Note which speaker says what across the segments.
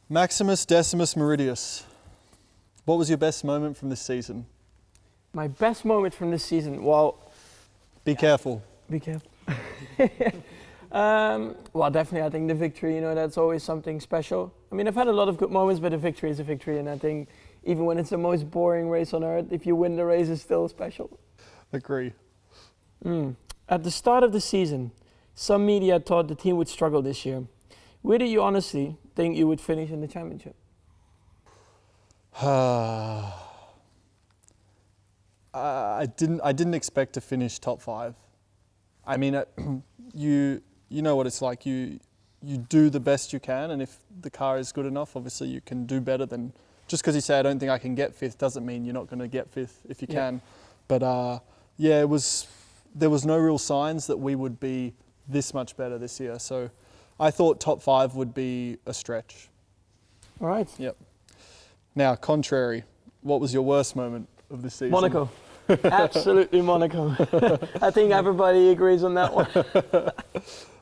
Speaker 1: Maximus Decimus Meridius. What was your best moment from this season?
Speaker 2: My best moment from this season, well...
Speaker 1: Be careful.
Speaker 2: Be careful. Well, definitely, I think the victory, that's always something special. I mean, I've had a lot of good moments, but a victory is a victory, and I think even when it's the most boring race on earth, if you win the race, it's still special.
Speaker 1: Agree.
Speaker 2: At the start of the season, some media thought the team would struggle this year. Where do you honestly think you would finish in the championship?
Speaker 1: I didn't expect to finish top 5. I mean, you know what it's like. You do the best you can, and if the car is good enough, obviously you can do better than. Just because you say I don't think I can get 5th doesn't mean you're not going to get 5th if you can. But there was no real signs that we would be this much better this year. So I thought top 5 would be a stretch.
Speaker 2: All right.
Speaker 1: Yep. Now, contrary, what was your worst moment of this season?
Speaker 2: Monaco. Absolutely Monaco. I think everybody agrees on that one.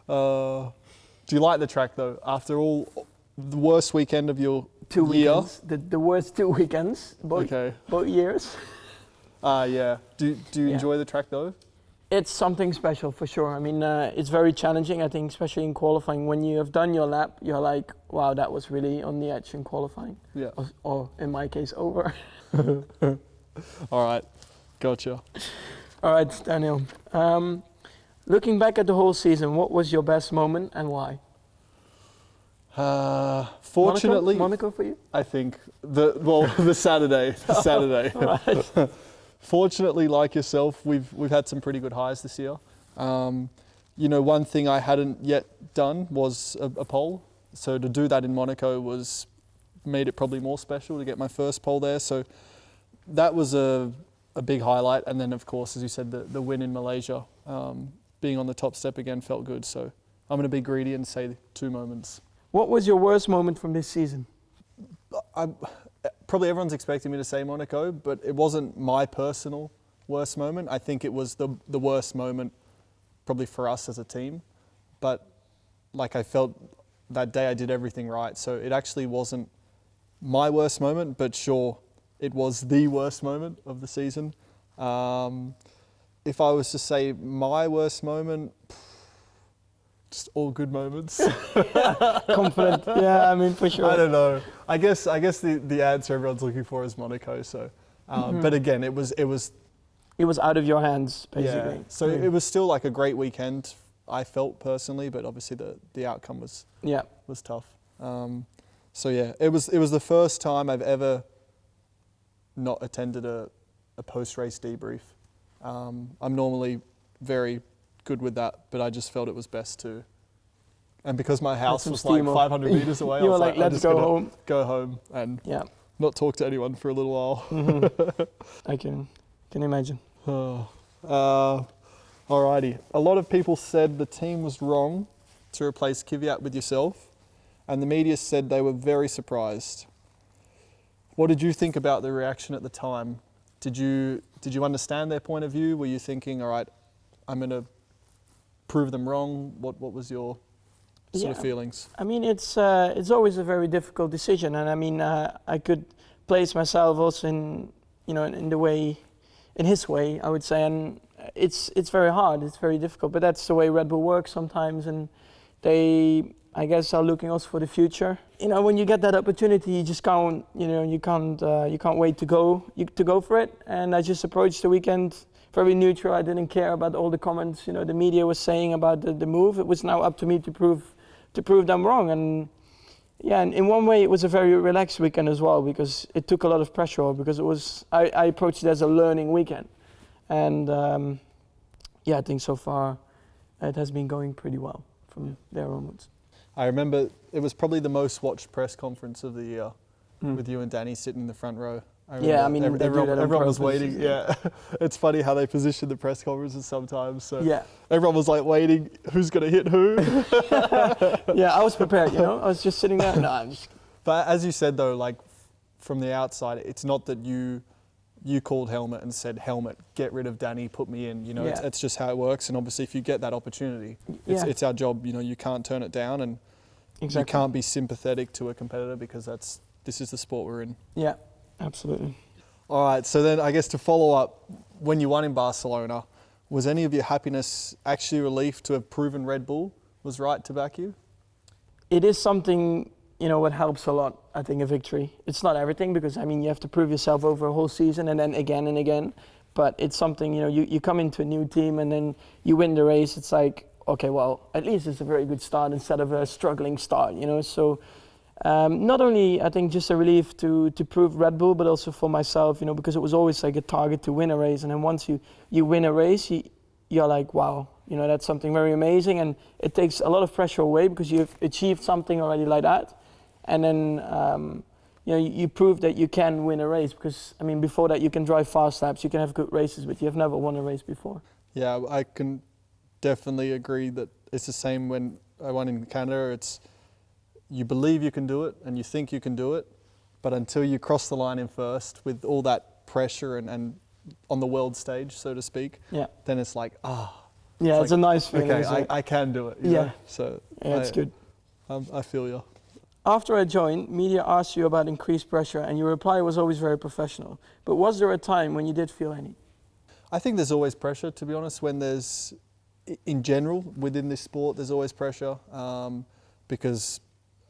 Speaker 1: Do you like the track though? After all, the worst weekend of your
Speaker 2: 2
Speaker 1: year?
Speaker 2: weekends. The worst 2 weekends, both years.
Speaker 1: Yeah. Do you enjoy the track though?
Speaker 2: It's something special for sure. I mean, it's very challenging, I think, especially in qualifying. When you have done your lap, you're like, wow, that was really on the edge in qualifying.
Speaker 1: Yeah.
Speaker 2: Or in my case, over.
Speaker 1: All right. Gotcha.
Speaker 2: All right, Daniel. Looking back at the whole season, what was your best moment and why?
Speaker 1: Fortunately,
Speaker 2: Monaco for you?
Speaker 1: I think the Saturday.
Speaker 2: Right.
Speaker 1: Fortunately, like yourself, we've had some pretty good highs this year. One thing I hadn't yet done was a pole. So to do that in Monaco made it probably more special to get my first pole there. So that was a big highlight. And then, of course, as you said, the win in Malaysia, being on the top step again felt good. So I'm going to be greedy and say 2 moments.
Speaker 2: What was your worst moment from this season?
Speaker 1: Probably everyone's expecting me to say Monaco, but it wasn't my personal worst moment. I think it was the worst moment probably for us as a team. But like I felt that day I did everything right. So it actually wasn't my worst moment, but sure, it was the worst moment of the season. If I was to say my worst moment, just all good moments.
Speaker 2: Confident, yeah, I mean, for sure.
Speaker 1: I don't know. I guess the answer everyone's looking for is Monaco. So, but again, it was
Speaker 2: out of your hands, basically.
Speaker 1: Yeah. So it was still like a great weekend, I felt personally, but obviously the outcome was tough. So yeah, it was the first time I've ever not attended a post-race debrief. I'm normally very good with that, but I just felt it was best to. And because my house was like 500 meters away,
Speaker 2: you
Speaker 1: I was
Speaker 2: like, let's go home.
Speaker 1: Go home and not talk to anyone for a little while.
Speaker 2: I can imagine.
Speaker 1: Alrighty. A lot of people said the team was wrong to replace Kvyat with yourself, and the media said they were very surprised. What did you think about the reaction at the time? Did you understand their point of view? Were you thinking, all right, I'm going to prove them wrong? What was your sort of feelings?
Speaker 2: I mean, it's always a very difficult decision, and I mean, I could place myself also in his way, I would say, and it's very hard, it's very difficult, but that's the way Red Bull works sometimes, and they, I guess, are looking also for the future. When you get that opportunity, you just can't, you can't wait to go for it. And I just approached the weekend very neutral. I didn't care about all the comments, the media was saying about the move. It was now up to me to prove them wrong. And yeah, and in one way, it was a very relaxed weekend as well, because it took a lot of pressure off, because I approached it as a learning weekend. And I think so far it has been going pretty well from there onwards.
Speaker 1: I remember it was probably the most watched press conference of the year with you and Danny sitting in the front row.
Speaker 2: Yeah, I mean,
Speaker 1: everyone was waiting. Yeah, it's funny how they position the press conferences sometimes. So everyone was like waiting, who's going to hit who?
Speaker 2: Yeah, I was prepared, I was just sitting there. No, I'm just...
Speaker 1: But as you said though, like from the outside, it's not that you called Helmut and said, Helmut, get rid of Danny, put me in. It's just how it works. And obviously if you get that opportunity, it's our job, you can't turn it down. And
Speaker 2: Exactly.
Speaker 1: you can't be sympathetic to a competitor because this is the sport we're in.
Speaker 2: Yeah, absolutely.
Speaker 1: All right, so then I guess to follow up, when you won in Barcelona, was any of your happiness actually relief to have proven Red Bull was right to back you?
Speaker 2: It is something, what helps a lot, I think, a victory. It's not everything because, you have to prove yourself over a whole season and then again and again. But it's something, you come into a new team and then you win the race. It's like, okay, well, at least it's a very good start instead of a struggling start, So not only, I think, just a relief to prove Red Bull, but also for myself, because it was always like a target to win a race. And then once you win a race, you're like, wow, that's something very amazing. And it takes a lot of pressure away because you've achieved something already like that. And then, you prove that you can win a race because, before that you can drive fast laps, you can have good races, but you've never won a race before.
Speaker 1: Yeah, I can definitely agree that it's the same when I won in Canada. It's you believe you can do it and you think you can do it, but until you cross the line in first with all that pressure and on the world stage, so to speak, then it's like,
Speaker 2: yeah, it's a nice feeling.
Speaker 1: Okay, I can do it. You know? So
Speaker 2: yeah, it's good.
Speaker 1: I feel you.
Speaker 2: After I joined, media asked you about increased pressure and your reply was always very professional. But was there a time when you did feel any?
Speaker 1: I think there's always pressure, to be honest, when there's, in general, within this sport, there's always pressure because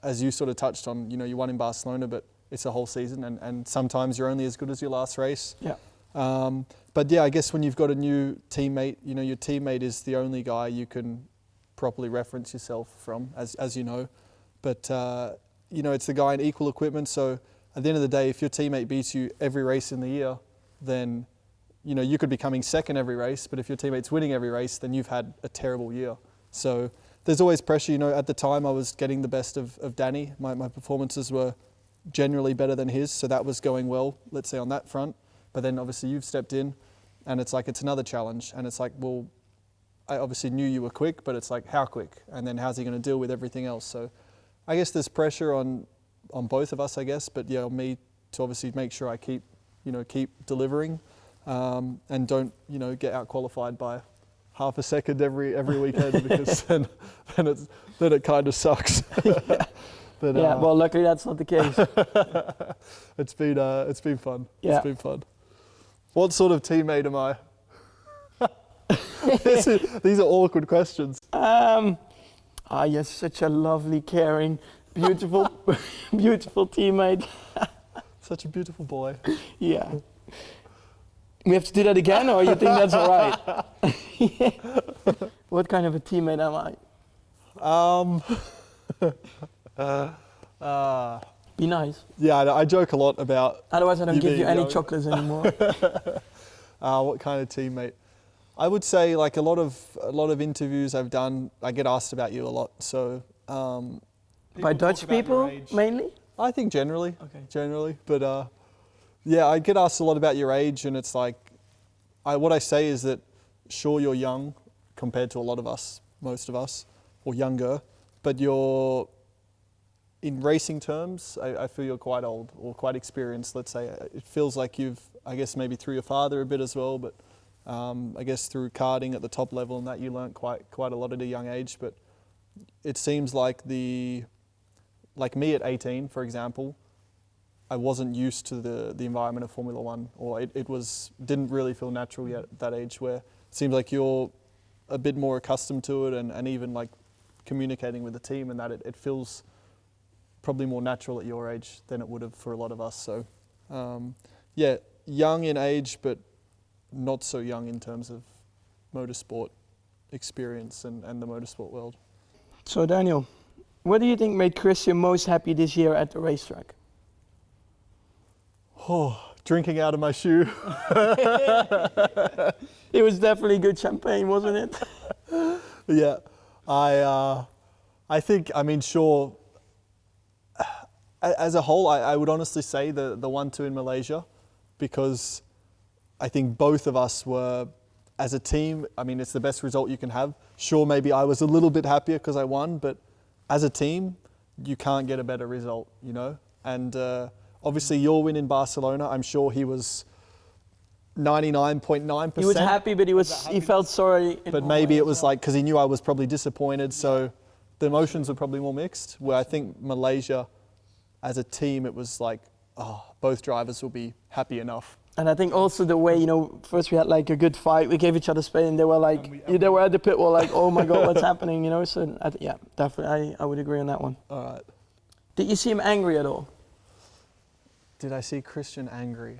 Speaker 1: as you sort of touched on, you won in Barcelona, but it's a whole season and sometimes you're only as good as your last race.
Speaker 2: Yeah.
Speaker 1: But yeah, I guess when you've got a new teammate, your teammate is the only guy you can properly reference yourself from, as you know. But, it's the guy in equal equipment. So at the end of the day, if your teammate beats you every race in the year, then, you could be coming second every race. But if your teammate's winning every race, then you've had a terrible year. So there's always pressure. At the time I was getting the best of Danny. My performances were generally better than his. So that was going well, let's say on that front. But then obviously you've stepped in and it's like, it's another challenge. And it's like, well, I obviously knew you were quick, but it's like, how quick? And then how's he going to deal with everything else? So I guess there's pressure on both of us, I guess. But yeah, on me to obviously make sure I keep delivering and don't, get out qualified by half a second every weekend because then it kind of sucks. But,
Speaker 2: well, luckily that's not the case.
Speaker 1: It's been fun.
Speaker 2: Yeah.
Speaker 1: It's been fun. What sort of teammate am I? These are awkward questions.
Speaker 2: You're such a lovely, caring, beautiful, beautiful teammate.
Speaker 1: Such a beautiful boy.
Speaker 2: Yeah. We have to do that again, or you think that's all right? What kind of a teammate am I? Be nice.
Speaker 1: Yeah, I joke a lot about.
Speaker 2: Otherwise, I don't give you any chocolates anymore.
Speaker 1: What kind of teammate? I would say, like a lot of interviews I've done, I get asked about you a lot. So.
Speaker 2: By Dutch people, mainly?
Speaker 1: I think generally.
Speaker 2: Okay.
Speaker 1: Generally, but yeah, I get asked a lot about your age, and it's like, what I say is that, sure, you're young compared to a lot of us, most of us, or younger, but you're, in racing terms, I feel you're quite old or quite experienced, let's say. It feels like you've, I guess maybe through your father a bit as well, but I guess through karting at the top level and that you learnt quite a lot at a young age. But it seems like like me at 18, for example, I wasn't used to the environment of Formula One, or it didn't really feel natural yet at that age, where it seems like you're a bit more accustomed to it and even like communicating with the team, and that it feels probably more natural at your age than it would have for a lot of us. So yeah, young in age, but not so young in terms of motorsport experience and the motorsport world.
Speaker 2: So Daniel, what do you think made Christian most happy this year at the racetrack?
Speaker 1: Oh, drinking out of my shoe.
Speaker 2: It was definitely good champagne, wasn't it?
Speaker 1: Yeah, I think, sure, as a whole, I would honestly say the 1-2 in Malaysia, because I think both of us were, as a team, it's the best result you can have. Sure, maybe I was a little bit happier because I won, but as a team, you can't get a better result, And obviously your win in Barcelona, I'm sure he was 99.9%.
Speaker 2: He was happy, but he felt sorry.
Speaker 1: But maybe it was like, because he knew I was probably disappointed. So the emotions were probably more mixed. Where I think Malaysia, as a team, it was like, oh, both drivers will be happy enough.
Speaker 2: And I think also the way, first we had like a good fight, we gave each other space, and they were like, they were at the pit wall like, oh my God, what's happening, So yeah, definitely, I would agree on that one.
Speaker 1: All right.
Speaker 2: Did you see him angry at all?
Speaker 1: Did I see Christian angry?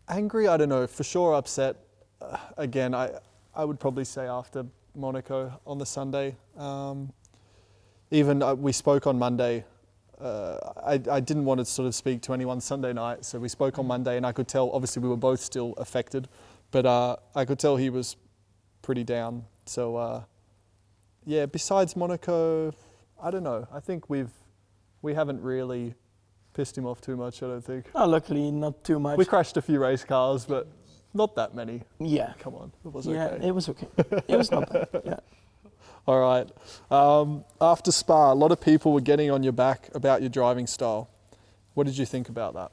Speaker 1: Angry, I don't know. For sure upset. Again, I would probably say after Monaco on the Sunday. We spoke on Monday. I didn't want to sort of speak to anyone Sunday night, so we spoke on Monday, and I could tell, obviously we were both still affected, but I could tell he was pretty down. So yeah, besides Monaco, I don't know. I think we haven't really pissed him off too much, I don't think.
Speaker 2: Oh, luckily not too much.
Speaker 1: We crashed a few race cars, but not that many.
Speaker 2: Yeah.
Speaker 1: Come on, it was okay.
Speaker 2: Yeah, it was okay. It was not bad, yeah.
Speaker 1: All right. After Spa, a lot of people were getting on your back about your driving style. What did you think about that?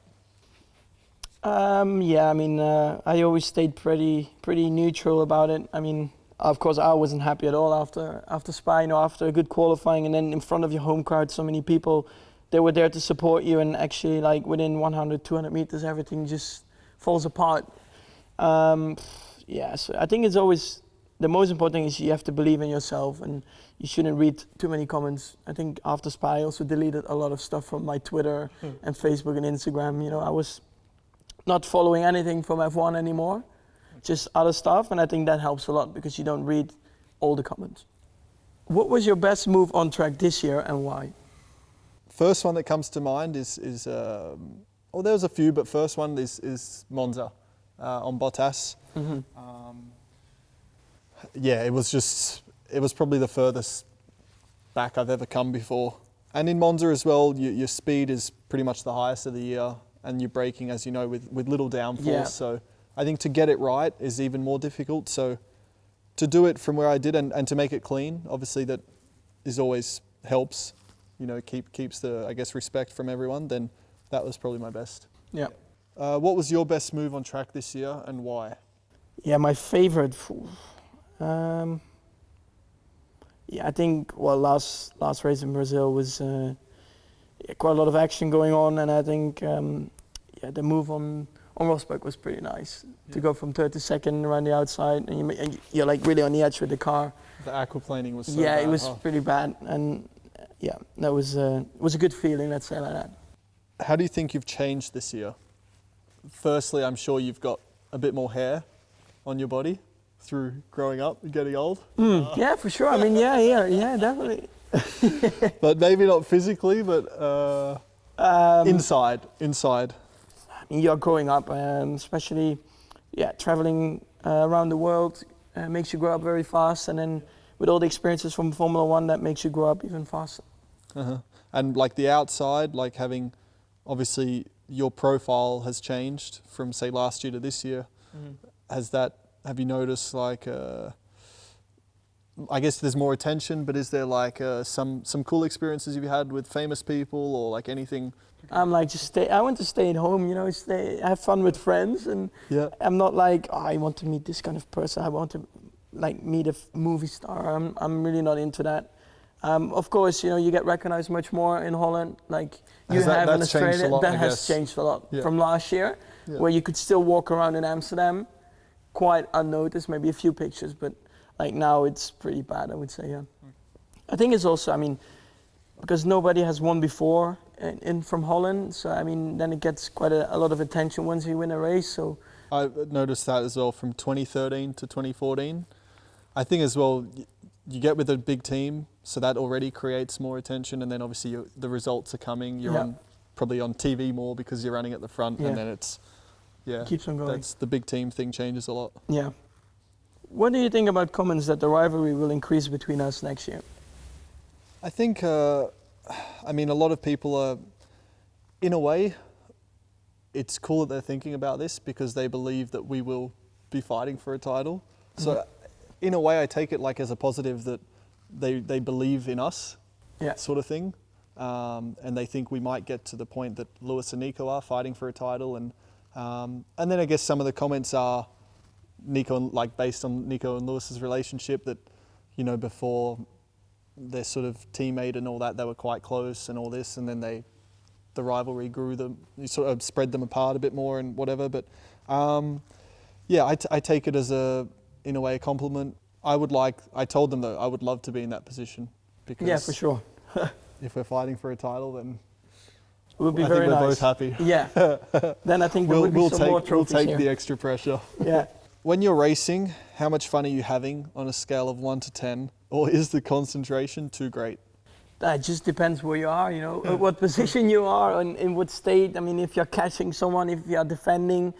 Speaker 2: Yeah, I mean, I always stayed pretty neutral about it. I mean, of course, I wasn't happy at all after Spa. After a good qualifying, and then in front of your home crowd, so many people, they were there to support you, and actually, like within 100, 200 meters, everything just falls apart. Yeah, so I think it's always. The most important thing is you have to believe in yourself, and you shouldn't read too many comments. I think after Spa, I also deleted a lot of stuff from my Twitter and Facebook and Instagram. I was not following anything from F1 anymore, just other stuff, and I think that helps a lot because you don't read all the comments. What was your best move on track this year and why?
Speaker 1: First one that comes to mind is there's a few, but first one is Monza on Bottas.
Speaker 2: Mm-hmm.
Speaker 1: Yeah, it was probably the furthest back I've ever come before. And in Monza as well, your speed is pretty much the highest of the year, and you're braking, as you know, with little downforce.
Speaker 2: Yeah.
Speaker 1: So I think to get it right is even more difficult. So to do it from where I did and to make it clean, obviously that is always helps, keeps the, I guess, respect from everyone, then that was probably my best.
Speaker 2: Yeah.
Speaker 1: What was your best move on track this year and why?
Speaker 2: Yeah, my favorite. Yeah, I think last race in Brazil was quite a lot of action going on, and I think the move on Rosberg was pretty nice to go from 32nd around the outside, and you're like really on the edge with the car.
Speaker 1: The aquaplaning was so bad.
Speaker 2: It was pretty bad, and that was a good feeling. Let's say like that.
Speaker 1: How do you think you've changed this year? Firstly, I'm sure you've got a bit more hair on your body through growing up and getting old.
Speaker 2: Yeah, for sure. I mean, yeah, definitely.
Speaker 1: But maybe not physically, but inside.
Speaker 2: I mean, you're growing up, especially, traveling around the world makes you grow up very fast, and then with all the experiences from Formula One, that makes you grow up even faster.
Speaker 1: Uh-huh. And like the outside, like having, obviously, your profile has changed from say last year to this year. Mm-hmm. Have you noticed like, I guess there's more attention, but is there like some cool experiences you've had with famous people or like anything?
Speaker 2: I'm like, I want to stay at home, have fun with friends, and I'm not like, I want to meet this kind of person. I want to like meet a movie star. I'm really not into that. Of course, you get recognized much more in Holland, like you have in Australia. That has changed a lot from last year, where you could still walk around in Amsterdam quite unnoticed, maybe a few pictures, but like now it's pretty bad, I would say, yeah. I think it's also, I mean, because nobody has won before from Holland, so I mean, then it gets quite a lot of attention once you win a race, so. I
Speaker 1: noticed that as well from 2013 to 2014. I think as well, you get with a big team, so that already creates more attention, and then obviously the results are coming, you're probably on TV more because you're running at the front, and then it's,
Speaker 2: keeps on going.
Speaker 1: That's the big team thing changes a lot. Yeah.
Speaker 2: What do you think about comments that the rivalry will increase between us next year?
Speaker 1: I think, a lot of people are, in a way, it's cool that they're thinking about this because they believe that we will be fighting for a title. So in a way, I take it like as a positive that they believe in us, sort of thing. And they think we might get to the point that Lewis and Nico are fighting for a title. And then I guess some of the comments are Nico, like based on Nico and Lewis's relationship, that, you know, before their sort of teammate and all that, they were quite close and all this, and then the rivalry grew them, you sort of spread them apart a bit more and whatever. But yeah, I take it as in a way, a compliment. I told them that I would love to be in that position, because
Speaker 2: Yeah, for sure.
Speaker 1: if we're fighting for a title, then
Speaker 2: It would be
Speaker 1: I
Speaker 2: very
Speaker 1: think we're
Speaker 2: nice.
Speaker 1: both happy.
Speaker 2: Yeah. Then I think there would be some more trophies
Speaker 1: We'll take
Speaker 2: here.
Speaker 1: the extra pressure.
Speaker 2: Yeah.
Speaker 1: When you're racing, how much fun are you having on a scale of 1 to 10? Or is the concentration too great?
Speaker 2: That just depends where you are, you know, what position you are and in what state. I mean, if you're catching someone, if you're defending.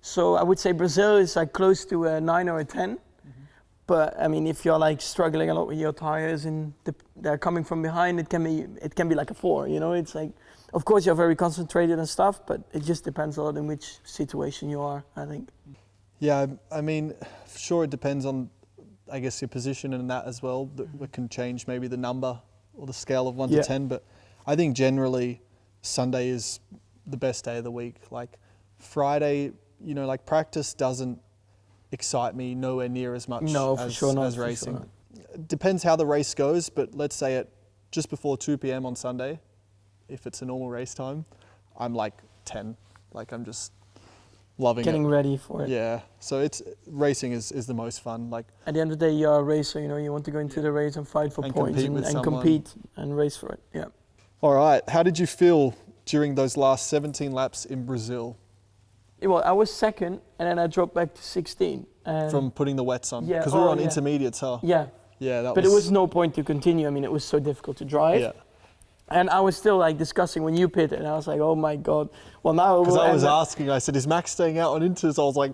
Speaker 2: So I would say Brazil is like close to a 9 or a 10. But I mean, if you're like struggling a lot with your tires and they're coming from behind, it can be like a 4. You know, it's like, of course you're very concentrated and stuff, but it just depends a lot in which situation you are, I think.
Speaker 1: Yeah, I mean, sure, it depends on, I guess, your position and that as well. That can change maybe the number or the scale of 1 to 10. But I think generally Sunday is the best day of the week. Like Friday, you know, like practice doesn't excite me nowhere near as much as racing. It depends how the race goes, but let's say at just before 2 p.m. on Sunday, if it's a normal race time, I'm like 10. Like I'm just loving
Speaker 2: Getting ready for it.
Speaker 1: Yeah, so racing is the most fun. Like
Speaker 2: at the end of the day, you're a racer, you know, you want to go into the race and fight for points and compete and race for it. Yeah.
Speaker 1: All right, how did you feel during those last 17 laps in Brazil?
Speaker 2: Well, I was second, and then I dropped back to 16.
Speaker 1: From putting the wets on?
Speaker 2: Yeah.
Speaker 1: Because we were on intermediates, huh?
Speaker 2: Yeah.
Speaker 1: Yeah,
Speaker 2: But it was no point to continue. I mean, it was so difficult to drive.
Speaker 1: Yeah.
Speaker 2: And I was still like discussing when you pitted, and I was like, oh my God. Well, now
Speaker 1: because I was asking, I said, is Max staying out on inters? I was like,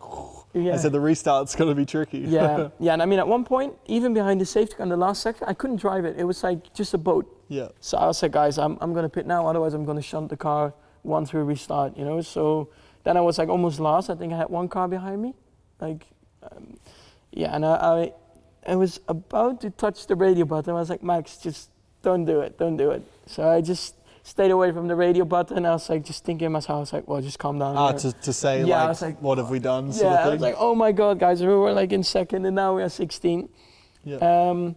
Speaker 1: yeah. I said the restart's going to be tricky.
Speaker 2: Yeah, yeah. And I mean, at one point, even behind the safety car in the last sector, I couldn't drive it. It was like just a boat.
Speaker 1: Yeah.
Speaker 2: So I was like, guys, I'm going to pit now, otherwise I'm going to shunt the car once we restart, you know. So then I was like almost last. I think I had one car behind me, like, yeah. And I was about to touch the radio button. I was like, Max, just don't do it, don't do it. So I just stayed away from the radio button. I was like, just thinking to myself, I was like, well, just calm down.
Speaker 1: To say, yeah, like, I was like, what have we done? Sort of thing.
Speaker 2: I was like, oh my God, guys, we were like in second and now we are 16.
Speaker 1: Yeah.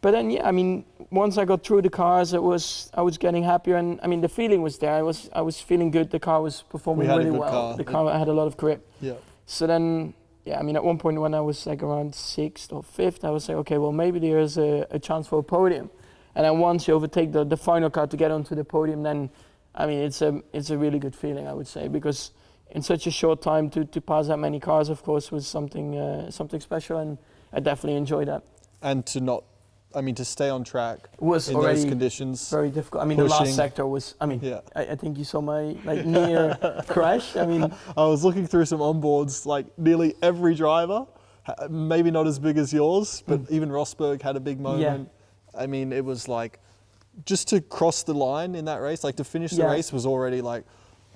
Speaker 2: But then, yeah, I mean, once I got through the cars, I was getting happier, and I mean, the feeling was there. I was feeling good. The car was performing really well. The car had a lot of grip.
Speaker 1: Yeah.
Speaker 2: So then, yeah, I mean, at one point when I was like around 6th or 5th, I was like, okay, well, maybe there's a chance for a podium. And then once you overtake the final car to get onto the podium, then, I mean, it's a really good feeling, I would say, because in such a short time to pass that many cars, of course, was something special, and I definitely enjoyed that.
Speaker 1: And to stay on track
Speaker 2: was
Speaker 1: in
Speaker 2: already
Speaker 1: those conditions.
Speaker 2: Very difficult. I mean, the last sector was, I mean, yeah. I think you saw my like near crash. I mean,
Speaker 1: I was looking through some onboards, like nearly every driver, maybe not as big as yours, but even Rosberg had a big moment. Yeah. I mean, it was like, just to cross the line in that race, like to finish the race was already like,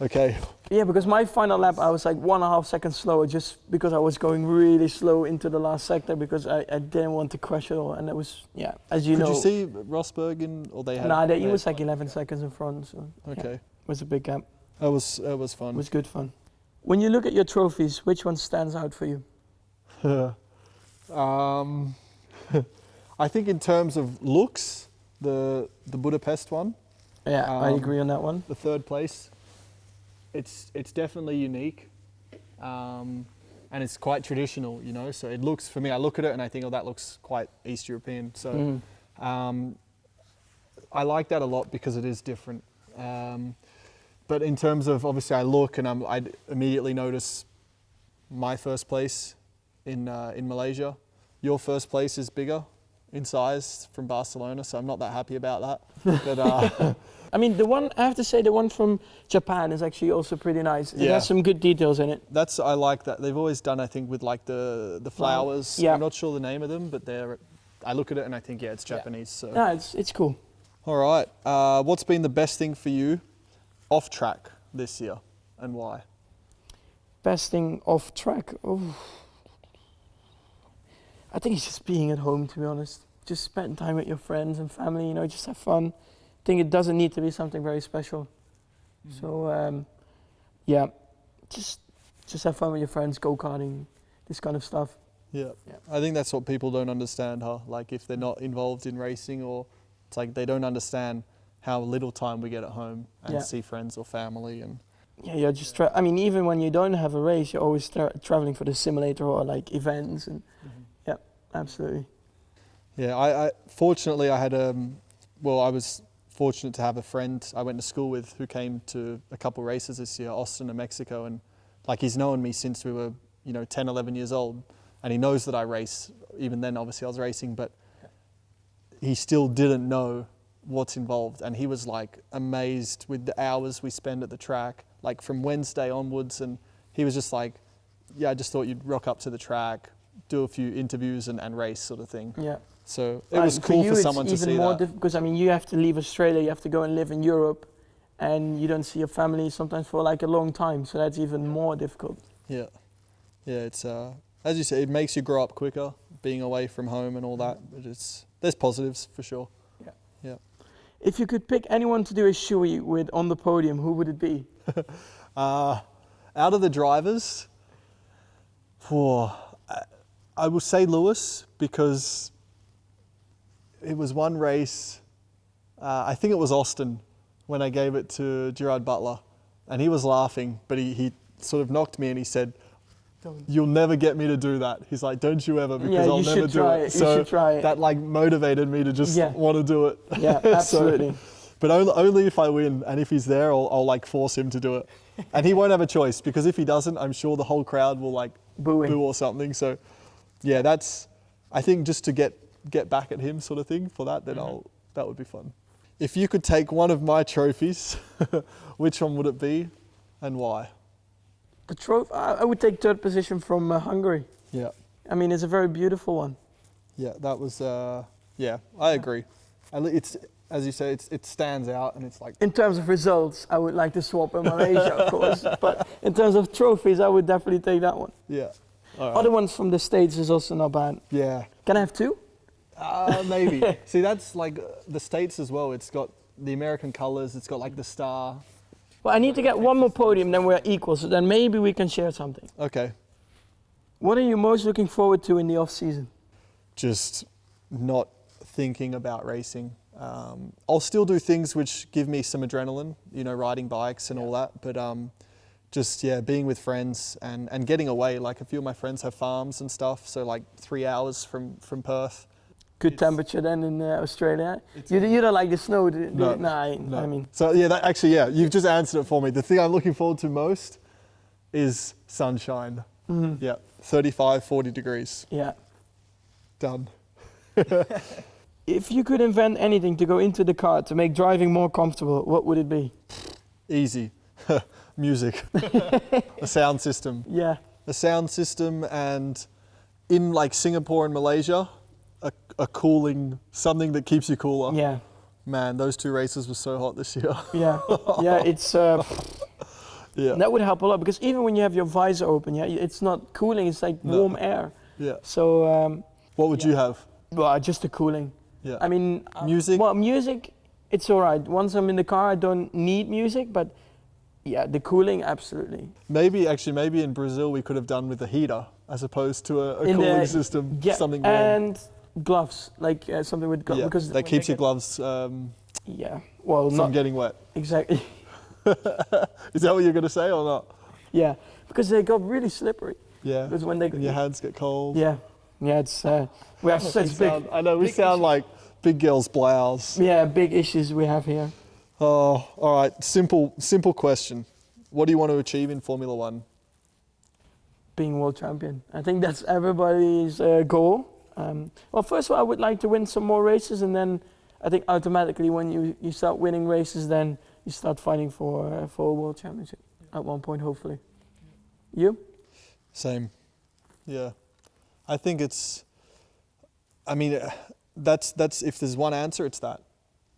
Speaker 1: okay.
Speaker 2: Yeah, because my final lap, I was like 1.5 seconds slower just because I was going really slow into the last sector because I didn't want to crush it all. And it was, yeah, as you know.
Speaker 1: Did you see Rosberg or they had?
Speaker 2: No, he was like 11 seconds in front. So
Speaker 1: okay.
Speaker 2: Yeah, it was a big gap.
Speaker 1: It was fun.
Speaker 2: It was good fun. When you look at your trophies, which one stands out for you?
Speaker 1: I think in terms of looks, the Budapest one.
Speaker 2: Yeah, I agree on that one.
Speaker 1: The 3rd place. It's definitely unique, and it's quite traditional, you know. So it looks, for me, I look at it and I think, oh, that looks quite East European. So I like that a lot because it is different. But in terms of, obviously, I look and I immediately notice my 1st place in Malaysia. Your 1st place is bigger in size from Barcelona, so I'm not that happy about that. But
Speaker 2: I mean, I have to say, the one from Japan is actually also pretty nice. It has some good details in it.
Speaker 1: I like that. They've always done, I think, with like the flowers. Yeah. I'm not sure the name of them, but I look at it and I think, yeah, it's Japanese. So.
Speaker 2: No, it's cool.
Speaker 1: All right. What's been the best thing for you off track this year and why?
Speaker 2: Best thing off track? Oh. I think it's just being at home, to be honest. Just spend time with your friends and family, you know, just have fun. I think it doesn't need to be something very special. So, yeah, just have fun with your friends, go-karting, this kind of stuff.
Speaker 1: Yeah.
Speaker 2: Yeah.
Speaker 1: I think that's what people don't understand, huh? Like if they're not involved in racing, or it's like they don't understand how little time we get at home and
Speaker 2: Yeah.
Speaker 1: see friends or family. And
Speaker 2: Yeah, you're just. I mean, even when you don't have a race, you're always traveling for the simulator or like events, and yeah, absolutely.
Speaker 1: yeah, I fortunately I had I was fortunate to have a friend I went to school with who came to a couple races this year, Austin and Mexico, and like he's known me since we were 10, 11 years old, and he knows that I race. Even then, obviously, I was racing, but he still didn't know what's involved, and he was like amazed with the hours we spend at the track, like from Wednesday onwards, and he was just like, yeah, I just thought you'd rock up to the track, do a few interviews and race sort of thing.
Speaker 2: Yeah.
Speaker 1: So it was cool for someone to see that.
Speaker 2: For you, it's even more difficult because I mean, you have to leave Australia, you have to go and live in Europe, and you don't see your family sometimes for like a long time. So that's even more difficult.
Speaker 1: Yeah, yeah. It's as you say, it makes you grow up quicker, being away from home and all that. But there's positives for sure.
Speaker 2: Yeah.
Speaker 1: Yeah.
Speaker 2: If you could pick anyone to do a shoey with on the podium, who would it be?
Speaker 1: Out of the drivers, I would say Lewis, because it was one race, I think it was Austin, when I gave it to Gerard Butler, and he was laughing, but he sort of knocked me and he said, "You'll never get me to do that." He's like, "Don't you ever, because I'll never do it."
Speaker 2: So you should try it.
Speaker 1: That like motivated me to just want to do it.
Speaker 2: Yeah, absolutely.
Speaker 1: But only if I win, and if he's there, I'll like force him to do it. And he won't have a choice, because if he doesn't, I'm sure the whole crowd will like boo or something. So yeah, I think just to get back at him sort of thing for that, then that would be fun. If you could take one of my trophies, which one would it be and why?
Speaker 2: The trophy, I would take third position from Hungary.
Speaker 1: Yeah.
Speaker 2: I mean, it's a very beautiful one.
Speaker 1: Yeah, that was, I agree. It's, as you say, it stands out, and it's like...
Speaker 2: In terms of results, I would like to swap in Malaysia, of course. But in terms of trophies, I would definitely take that one.
Speaker 1: Yeah. All right.
Speaker 2: Other ones from the States is also not bad.
Speaker 1: Yeah.
Speaker 2: Can I have two?
Speaker 1: Maybe. See, that's like the States as well. It's got the American colors. It's got like the star.
Speaker 2: Well, I need to get one more podium, then we're equal. So then maybe we can share something.
Speaker 1: Okay.
Speaker 2: What are you most looking forward to in the off season?
Speaker 1: Just not thinking about racing. I'll still do things which give me some adrenaline, riding bikes and all that. But being with friends and getting away. Like a few of my friends have farms and stuff. So like 3 hours from Perth.
Speaker 2: Good temperature then in Australia. You don't like the snow, do you?
Speaker 1: No.
Speaker 2: I mean.
Speaker 1: So you've just answered it for me. The thing I'm looking forward to most is sunshine. Mm-hmm. Yeah, 35, 40 degrees.
Speaker 2: Yeah.
Speaker 1: Done.
Speaker 2: If you could invent anything to go into the car to make driving more comfortable, what would it be?
Speaker 1: Easy. Music. A sound system.
Speaker 2: Yeah.
Speaker 1: A sound system, and in like Singapore and Malaysia, a cooling, something that keeps you cooler.
Speaker 2: Yeah.
Speaker 1: Man, those 2 races were so hot this year.
Speaker 2: Yeah. Yeah, it's...
Speaker 1: Yeah.
Speaker 2: That would help a lot, because even when you have your visor open, it's not cooling, it's like warm air.
Speaker 1: Yeah.
Speaker 2: So...
Speaker 1: what would you have?
Speaker 2: Well, just the cooling.
Speaker 1: Yeah.
Speaker 2: I mean...
Speaker 1: music?
Speaker 2: Well, music, it's all right. Once I'm in the car, I don't need music, but yeah, the cooling, absolutely.
Speaker 1: Maybe in Brazil we could have done with a heater as opposed to a cooling system, something warm.
Speaker 2: And gloves, like something with gloves.
Speaker 1: Yeah,
Speaker 2: because
Speaker 1: that keeps your gloves from getting wet.
Speaker 2: Exactly.
Speaker 1: Is that what you're going to say or not?
Speaker 2: Yeah, because they got really slippery.
Speaker 1: Yeah,
Speaker 2: because when
Speaker 1: your hands get cold.
Speaker 2: Yeah, it's, we have such big...
Speaker 1: I know, we sound like big girls' blouse.
Speaker 2: Yeah, big issues we have here.
Speaker 1: Oh, all right, simple question. What do you want to achieve in Formula One?
Speaker 2: Being world champion. I think that's everybody's goal. Well, first of all, I would like to win some more races, and then I think automatically when you start winning races, then you start fighting for a world championship at one point, hopefully. You?
Speaker 1: Same. Yeah. I think that's if there's one answer, it's that.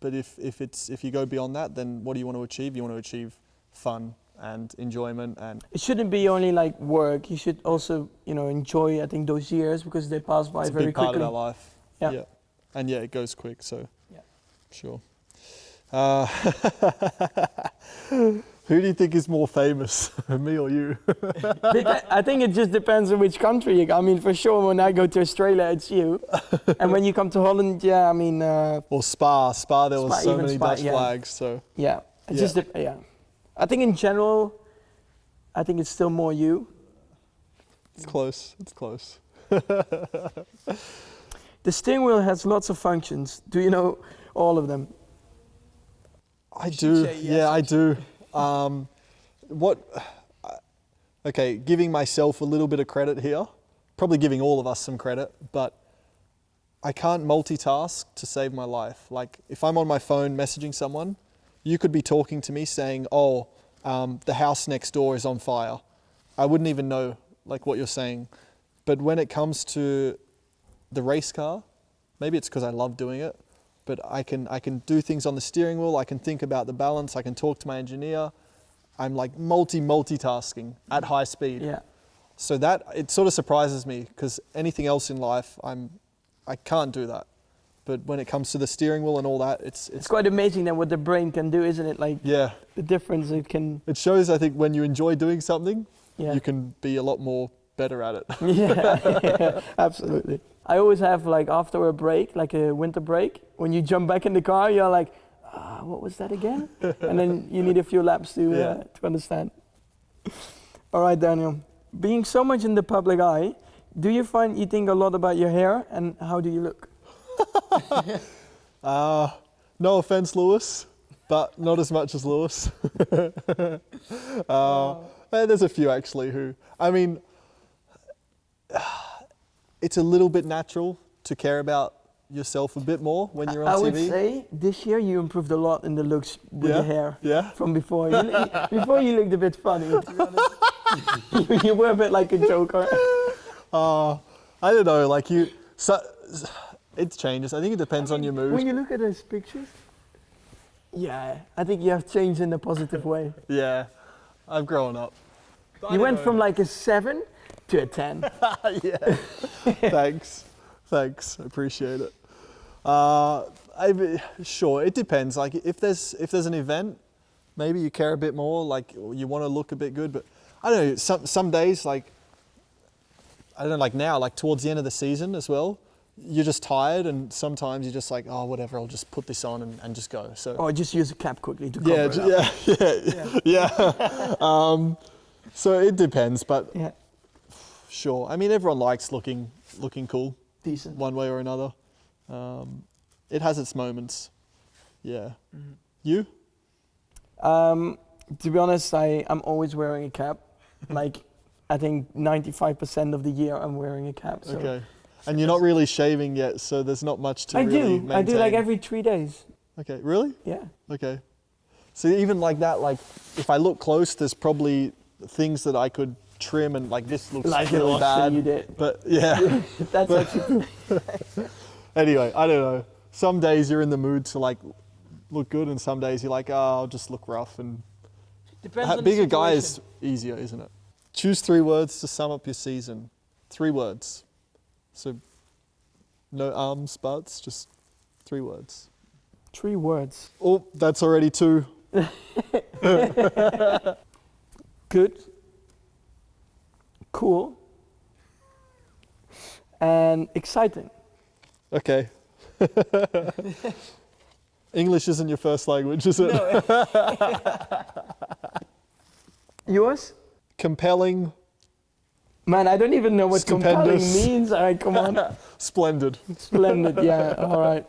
Speaker 1: But if you go beyond that, then what do you want to achieve? You want to achieve fun and enjoyment, and
Speaker 2: it shouldn't be only like work. You should also, enjoy, I think, those years, because they pass by very quickly. It's a big part
Speaker 1: of our life.
Speaker 2: Yeah.
Speaker 1: And it goes quick, so
Speaker 2: yeah.
Speaker 1: Sure. Who do you think is more famous, me or you?
Speaker 2: I think it just depends on which country you go. I mean, for sure, when I go to Australia, it's you. And when you come to Holland, yeah, I mean...
Speaker 1: or Spa. Spa, there was so many
Speaker 2: Spa,
Speaker 1: Dutch flags, so...
Speaker 2: Yeah, it's just... Yeah. I think in general, I think it's still more you.
Speaker 1: It's close, it's close.
Speaker 2: The steering wheel has lots of functions. Do you know all of them?
Speaker 1: I do, yeah, I do. Okay, giving myself a little bit of credit here, probably giving all of us some credit, but I can't multitask to save my life. Like if I'm on my phone messaging someone, you could be talking to me saying, oh, the house next door is on fire. I wouldn't even know like what you're saying. But when it comes to the race car, maybe it's because I love doing it, but I can do things on the steering wheel, I can think about the balance, I can talk to my engineer. I'm like multitasking at high speed.
Speaker 2: Yeah.
Speaker 1: So that, it sort of surprises me because anything else in life, I can't do that. But when it comes to the steering wheel and all that, it's
Speaker 2: quite amazing then what the brain can do, isn't it? Like
Speaker 1: yeah,
Speaker 2: the difference it can...
Speaker 1: It shows, I think, when you enjoy doing something,
Speaker 2: Yeah.
Speaker 1: you can be a lot more better at it.
Speaker 2: Yeah, absolutely. I always have like after a break, like a winter break, when you jump back in the car, you're like, what was that again? And then you need a few laps to understand. All right, Daniel. Being so much in the public eye, do you find you think a lot about your hair and how do you look?
Speaker 1: No offense, Lewis, but not as much as Lewis. There's a few actually who, I mean, it's a little bit natural to care about yourself a bit more when you're on TV.
Speaker 2: I would say this year you improved a lot in the looks with the hair.
Speaker 1: Yeah.
Speaker 2: From before. Before you looked a bit funny, to be honest. You were a bit like a joker.
Speaker 1: I don't know, like it changes. I think it depends on your mood.
Speaker 2: When you look at those pictures, yeah, I think you have changed in a positive way.
Speaker 1: Yeah, I've grown up.
Speaker 2: You went from like a 7 to a 10.
Speaker 1: Yeah, thanks, I appreciate it. Sure, it depends. Like if there's an event, maybe you care a bit more, like you want to look a bit good, but I don't know, some days, like, I don't know, like now, like towards the end of the season as well, you're just tired and sometimes you're just like, oh, whatever, I'll just put this on and just go. So.
Speaker 2: Or just use a cap quickly to cover it up.
Speaker 1: Yeah. So it depends, but
Speaker 2: yeah.
Speaker 1: Sure. I mean, everyone likes looking cool.
Speaker 2: Decent.
Speaker 1: One way or another. It has its moments. Yeah. Mm-hmm. You?
Speaker 2: To be honest, I'm always wearing a cap. Like, I think 95% of the year I'm wearing a cap. So.
Speaker 1: Okay. And you're not really shaving yet, so there's not much to really maintain.
Speaker 2: I do like every 3 days.
Speaker 1: Okay, really?
Speaker 2: Yeah.
Speaker 1: Okay. So even like that, like if I look close, there's probably things that I could trim and like this looks
Speaker 2: like
Speaker 1: really bad.
Speaker 2: You did.
Speaker 1: But yeah.
Speaker 2: That's actually...
Speaker 1: Anyway, I don't know. Some days you're in the mood to like look good and some days you're like, oh, I'll just look rough. And
Speaker 2: depends on
Speaker 1: being
Speaker 2: the
Speaker 1: a guy is easier, isn't it? Choose 3 words to sum up your season. 3 words. So no arms, buts, just 3 words.
Speaker 2: 3 words.
Speaker 1: Oh, that's already 2.
Speaker 2: Good. Cool. And exciting.
Speaker 1: Okay. English isn't your first language, is it?
Speaker 2: No. Yours?
Speaker 1: Compelling.
Speaker 2: Man, I don't even know what compelling
Speaker 1: Stupendous.
Speaker 2: means. All right, come on.
Speaker 1: Splendid.
Speaker 2: Splendid, yeah, all right.